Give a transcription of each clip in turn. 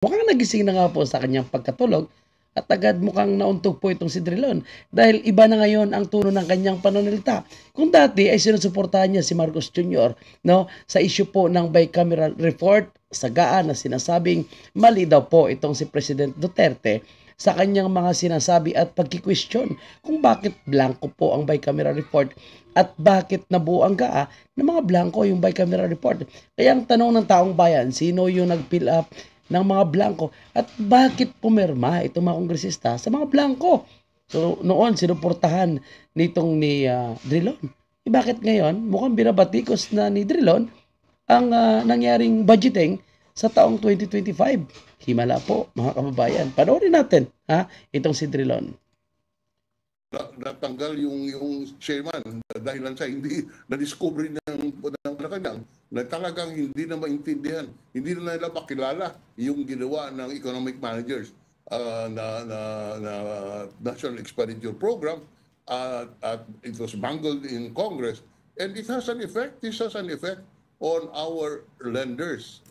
Mukhang nagising na nga po sa kanyang pagkatulog at agad mukhang nauntog po itong si Drilon dahil iba na ngayon ang tono ng kanyang pananalita. Kung dati ay sinusuportahan niya si Marcos Jr. no, sa issue po ng bicameral report, sagaan na sinasabing mali daw po itong si President Duterte sa kanyang mga sinasabi at pagkikwestiyon kung bakit blanco po ang bicameral report at bakit nabuo ang GAA ng mga blanco yung bicameral report. Kaya ang tanong ng taong bayan, sino yung nag-fill up ng mga blanco at bakit pumirma itong mga kongresista sa mga blanco. So noon sinuportahan nitong ni Drilon. Bakit ngayon mukhang binabatikos na ni Drilon ang nangyaring budgeting sa taong 2025. Himala po mga kababayan. Panoorin natin itong si Drilon. Natanggal yung chairman dahil lang sa hindi na-discover ng kanyang na talagang hindi na maintindihan, hindi na nila makilala yung ginawa ng economic managers na National Expenditure Program at it was mangled in Congress and it has an effect. This has an effect on our lenders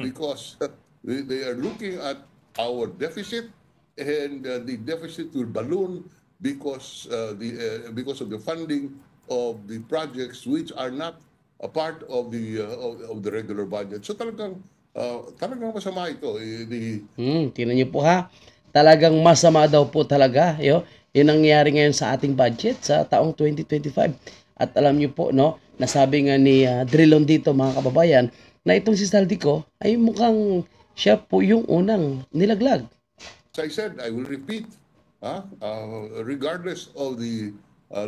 because they are looking at our deficit and the deficit will balloon because of the funding of the projects which are not a part of the regular budget. So talagang masama ito. Tingnan niyo po talagang masama daw po talaga yung nangyayari ngayon sa ating budget sa taong 2025. At alam niyo po nasabi nga ni Drilon dito mga kababayan na itong si Saldico ay mukhang siya po yung unang nilaglag. As I said, I will repeat. Regardless of the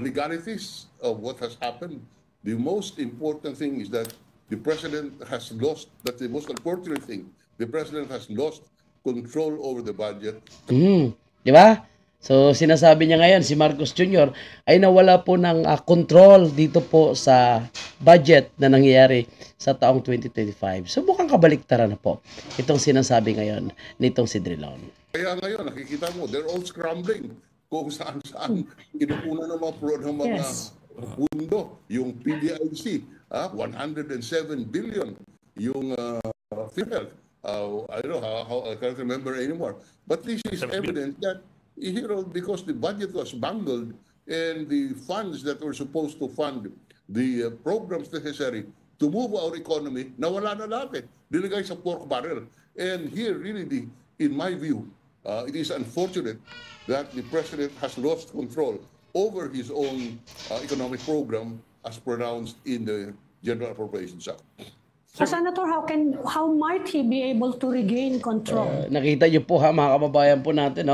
legalities of what has happened, the most important thing is that the president has lost, that's the most unfortunate thing, the president has lost control over the budget. Di ba? So sinasabi niya ngayon, si Marcos Jr. ay nawala po ng control dito po sa budget na nangyayari sa taong 2025. So mukhang kabaliktaran na po itong sinasabi ngayon nitong si Drilon. Kaya ngayon, nakikita mo, they're all scrambling kung saan-saan kinukunan ng mga pundo. Yung PDIC, 107 billion. Yung PhilHealth, I don't know how I can't remember anymore. But this is evidence that, because the budget was bungled and the funds that were supposed to fund the programs necessary to move our economy, nawala na lahat Dinagay sa pork barrel. And here, really, in my view, it is unfortunate that the president has lost control over his own economic program as pronounced in the General Appropriations Act. So, Senator, how might he be able to regain control? Nakita niyo po mga kababayan po natin,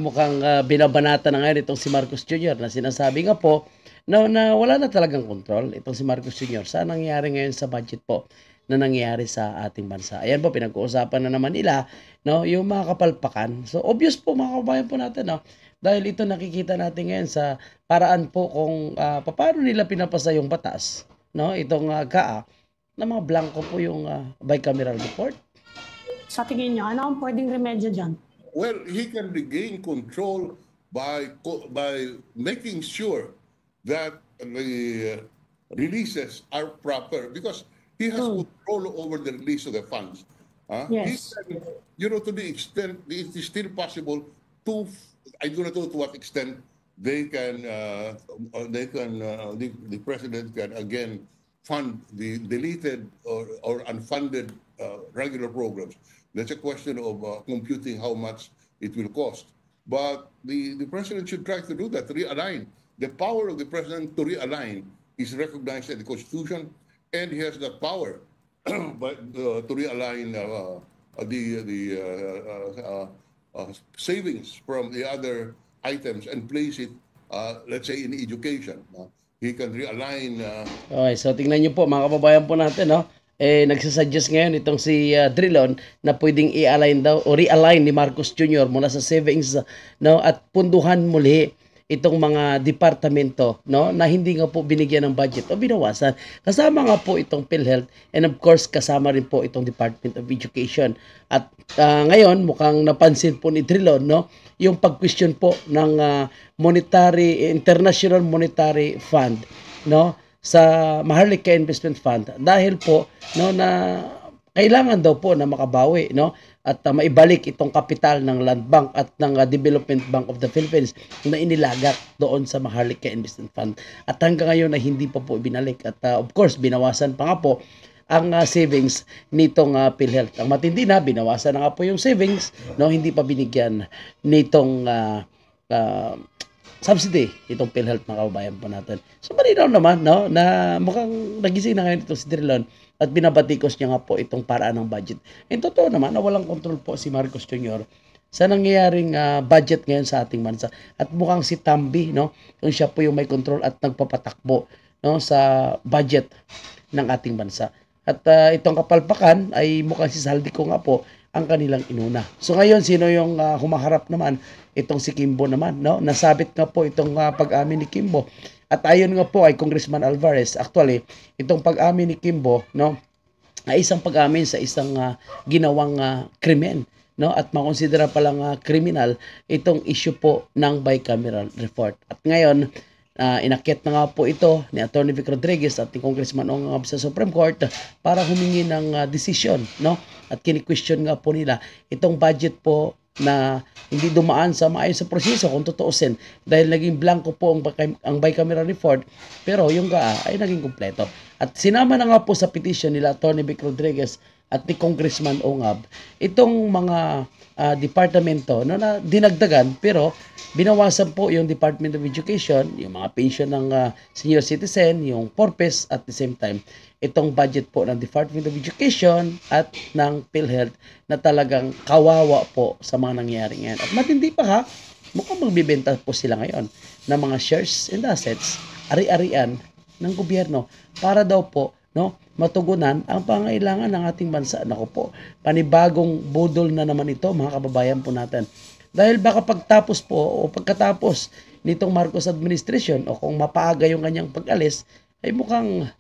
mukhang binabanata na ngayon itong si Marcos Jr. na sinasabi nga po na wala na talagang control itong si Marcos Jr. sa nangyayari ngayon sa budget po na nangyayari sa ating bansa. Ayan po, pinag-uusapan na naman nila yung mga kapalpakan. So, obvious po mga kabayan po natin, dahil ito nakikita natin ngayon sa paraan po kung paano nila pinapasa yung batas, itong GAA, na mga blanco po yung bicameral report. Sa tingin niyo, ano ang pwedeng remedyo dyan? Well, he can regain control by making sure that the releases are proper because he has control over the release of the funds. Yes. He can, to the extent it is still possible to, I do not know to what extent the president can again fund the deleted or unfunded regular programs. That's a question of computing how much it will cost. But the president should try to do that, to realign. The power of the president to realign is recognized in the Constitution, and he has that power to realign the savings from the other items and place it, let's say, in education. He can realign. Okay, so tingnan niyo po mga kababayan po natin, nagsasuggest ngayon itong si Drilon na pwedeng i-align daw o realign ni Marcos Jr. mula sa savings at punduhan muli itong mga departamento na hindi nga po binigyan ng budget o binawasan. Kasama nga po itong PhilHealth and of course kasama rin po itong Department of Education. At ngayon mukhang napansin po ni Drilon yung pag-question po ng International Monetary Fund sa Maharlika Investment Fund dahil po na kailangan daw po na makabawi at maibalik itong kapital ng Land Bank at ng Development Bank of the Philippines na inilagak doon sa Maharlika Investment Fund. At hanggang ngayon ay hindi pa po binalik. At of course, binawasan pa nga po ang savings nitong PhilHealth. Ang matindi na, binawasan na nga po yung savings, no, hindi pa binigyan nitong subsidy itong PhilHealth, mga kababayan po natin. So malinaw naman, no, na mukhang nagising na ngayon itong si Drilon at binabatikos niya nga po itong paraan ng budget. And totoo naman na walang control po si Marcos Jr. sa nangyayaring budget ngayon sa ating bansa. At mukhang si Tambi, no, kung siya po yung may control at nagpapatakbo, no, sa budget ng ating bansa. At itong kapalpakan ay mukhang si Saldico nga po ang kanilang inuna. So ngayon, sino yung humaharap naman? Itong si Kimbo naman, no? Nasabit nga po itong pag-amin ni Kimbo. At ayon nga po ay Congressman Alvarez, actually, itong pag-amin ni Kimbo, no, ay isang pag-amin sa isang ginawang krimen, no? At makonsidera palang kriminal itong issue po ng bicameral report. At ngayon, inakyat na nga po ito ni Atty. Vic Rodriguez at ni Congressman Ong sa Supreme Court para humingi ng desisyon, no? At kini-question nga po nila itong budget po na hindi dumaan sa maayos sa proseso kung tutuusin dahil naging blanco po ang bicameral report, pero yung GAA ay naging kumpleto. At sinama na nga po sa petition nila Atty. Vic Rodriguez at ni Congressman Ongab itong mga departamento, no, na dinagdagan pero binawasan po yung Department of Education, yung mga pension ng senior citizen, yung PORPES, at the same time itong budget po ng Department of Education at ng PhilHealth na talagang kawawa po sa mga nangyayari ngayon. At matindi pa ha, mukhang magbibenta po sila ngayon ng mga shares and assets, ari-arian ng gobyerno para daw po, no, matugunan ang pangailangan ng ating bansa. Nako po, panibagong budol na naman ito, mga kababayan po natin. Dahil baka pagtapos po o pagkatapos nitong Marcos administration o kung mapaaga yung kanyang pag-alis, ay mukhang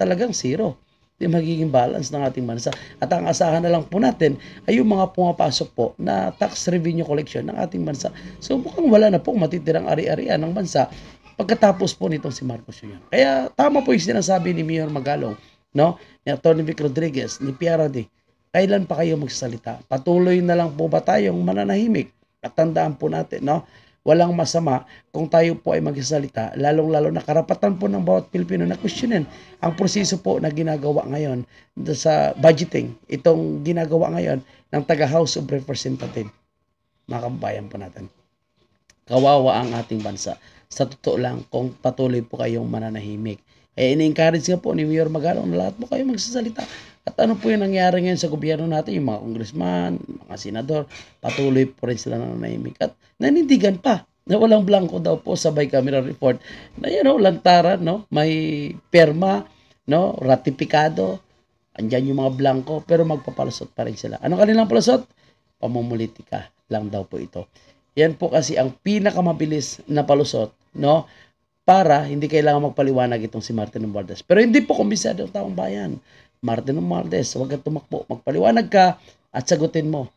talagang zero. Hindi magiging balance ng ating bansa. At ang asahan na lang po natin ay yung mga pumapasok po na tax revenue collection ng ating bansa. So mukhang wala na po matitirang ari-arian ng bansa pagkatapos po nitong si Marcos Jr. Kaya tama po yung sinasabi ni Mayor Magalong, no, ni Atty. Vic Rodriguez, ni PRD, kailan pa kayo magsasalita? Patuloy na lang po ba tayong mananahimik? At tandaan po natin, no, walang masama kung tayo po ay magsasalita, lalong-lalo na karapatan po ng bawat Pilipino na questionin ang proseso po na ginagawa ngayon sa budgeting, itong ginagawa ngayon ng taga-House of Representatives. Mga kababayan po natin, kawawa ang ating bansa. Sa totoo lang, kung patuloy po kayong mananahimik. Kaya ini-encourage nga po ni Mayor Magalong na lahat po kayo magsasalita. At ano po yung nangyari ngayon sa gobyerno natin, yung mga congressman, mga senador, patuloy po rin sila nananahimik. At nanindigan pa na walang blanco daw po sa bicameral report na yan, no, lantaran, no, may perma, no, ratifikado, andyan yung mga blanco, pero magpapalusot pa rin sila. Anong kanilang palusot? Pamumulitika lang daw po ito. Yan po kasi ang pinakamabilis na palusot, no, para hindi kailangan magpaliwanag itong si Martin Romualdez. Pero hindi po kumbisado ang taong bayan. Martin Romualdez, huwag kang tumakbo. Magpaliwanag ka at sagutin mo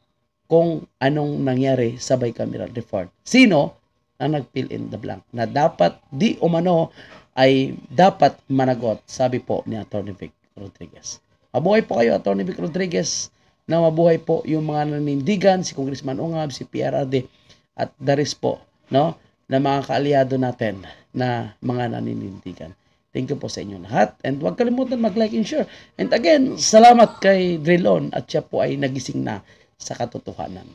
kung anong nangyari sa bicameral report. Sino ang nag-fill in the blank na dapat di umano ay dapat managot, sabi po ni Atty. Vic Rodriguez. Mabuhay po kayo, Atty. Vic Rodriguez, na mabuhay po yung mga nanindigan, si Congressman Ongab, si PRD, at the rest po, no, na mga kaalyado natin na mga naninindigan. Thank you po sa inyo lahat. And huwag kalimutan mag-like and share. And again, salamat kay Drilon at siya po ay nagising na sa katotohanan.